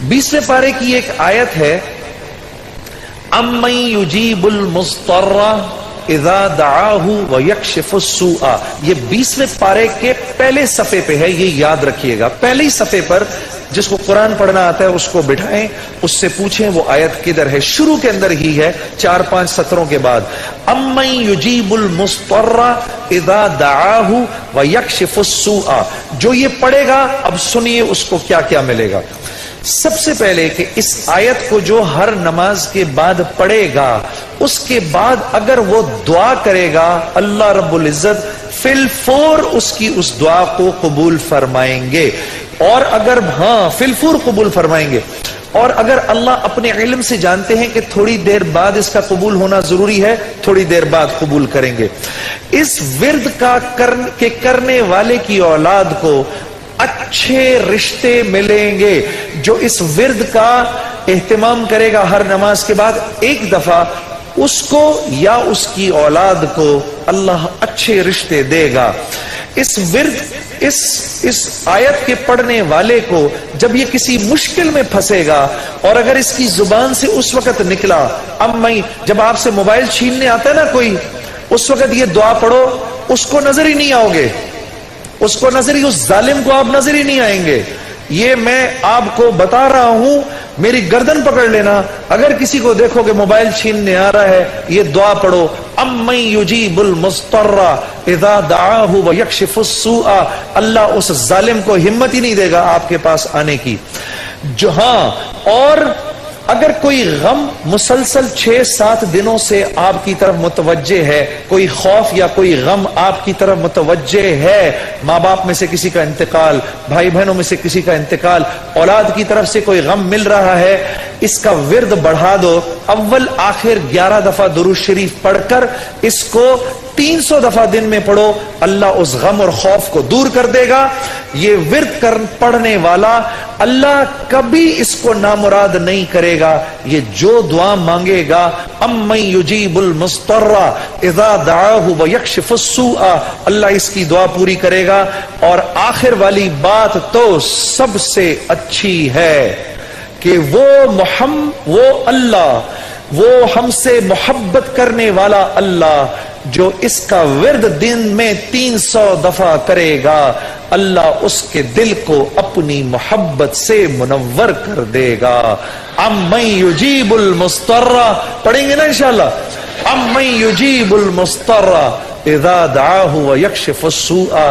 20वें पारे की एक आयत है, अम्मन युजीबुल मुस्तर्रा इज़ा दआहु व यक्शिफुस सूआ। ये 20वें पारे के पहले सफ़े पे है, ये याद रखिएगा। पहले ही सफ़े पर जिसको कुरान पढ़ना आता है उसको बिठाएं, उससे पूछें वो आयत किधर है। शुरू के अंदर ही है, 4-5 सत्रों के बाद। अम्मन युजीबुल मुस्तर्रा इज़ा दआहु व यक्शिफुस सूआ। जो ये पढ़ेगा, अब सुनिए उसको क्या क्या मिलेगा। सबसे पहले कि इस आयत को जो हर नमाज के बाद पढ़ेगा, उसके बाद अगर वो दुआ करेगा, अल्लाह रब्बुल इज्जत फिलफोर उसकी उस दुआ को कबूल फरमाएंगे। और अगर फिलफोर कबूल फरमाएंगे। और अगर अल्लाह अपने इल्म से जानते हैं कि थोड़ी देर बाद इसका कबूल होना जरूरी है, थोड़ी देर बाद कबूल करेंगे। इस विर्द का करने वाले की औलाद को अच्छे रिश्ते मिलेंगे। जो इस विर्द का एहतमाम करेगा हर नमाज के बाद एक दफा, उसको या उसकी औलाद को अल्लाह अच्छे रिश्ते देगा। इस विर्द इस आयत के पढ़ने वाले को जब ये किसी मुश्किल में फंसेगा, और अगर इसकी जुबान से उस वक्त निकला, जब आपसे मोबाइल छीनने आता है ना कोई, उस वक्त ये दुआ पढ़ो, उसको नजर ही नहीं आओगे, उसको नजर ही, उस जालिम को आप नजर ही नहीं आएंगे। ये मैं आपको बता रहा हूं, मेरी गर्दन पकड़ लेना। अगर किसी को देखोगे मोबाइल छीनने आ रहा है, ये दुआ पढ़ो, अम्मन युजीबुल मुस्तर्रा इज़ा दआहु व यक्शिफुस सूआ। अल्लाह उस जालिम को हिम्मत ही नहीं देगा आपके पास आने की। जो और अगर कोई गम मुसलसल 6-7 दिनों से आपकी तरफ मुतवज्जे है, कोई खौफ या कोई गम आपकी तरफ मुतवज्जे है, माँ बाप में से किसी का इंतकाल, भाई बहनों में से किसी का इंतकाल, औलाद की तरफ से कोई गम मिल रहा है, इसका विर्द बढ़ा दो। अव्वल आखिर 11 दफा दुरूद शरीफ पढ़कर इसको 300 दफा दिन में पढ़ो, अल्लाह उस गम और खौफ को दूर कर देगा। ये विर्द पढ़ने वाला अल्लाह कभी इसको नामुराद नहीं करेगा। ये जो दुआ मांगेगा, अम्मन युजीबुल मुस्तर्रा इज़ा दआहु व यक्शिफुस सूआ, अल्लाह इसकी दुआ पूरी करेगा। और आखिर वाली बात तो सबसे अच्छी है कि वो अल्लाह, वो हमसे मोहब्बत करने वाला अल्लाह, जो इसका विर्द दिन में 300 दफा करेगा, अल्लाह उसके दिल को अपनी मोहब्बत से मुनव्वर कर देगा। अम्मन युजीबुल मुस्तर्रा, पढ़ेंगे ना इंशाअल्लाह। अम्मन युजीबुल मुस्तर्रा इज़ा दआहु व यक्शिफुस सूआ।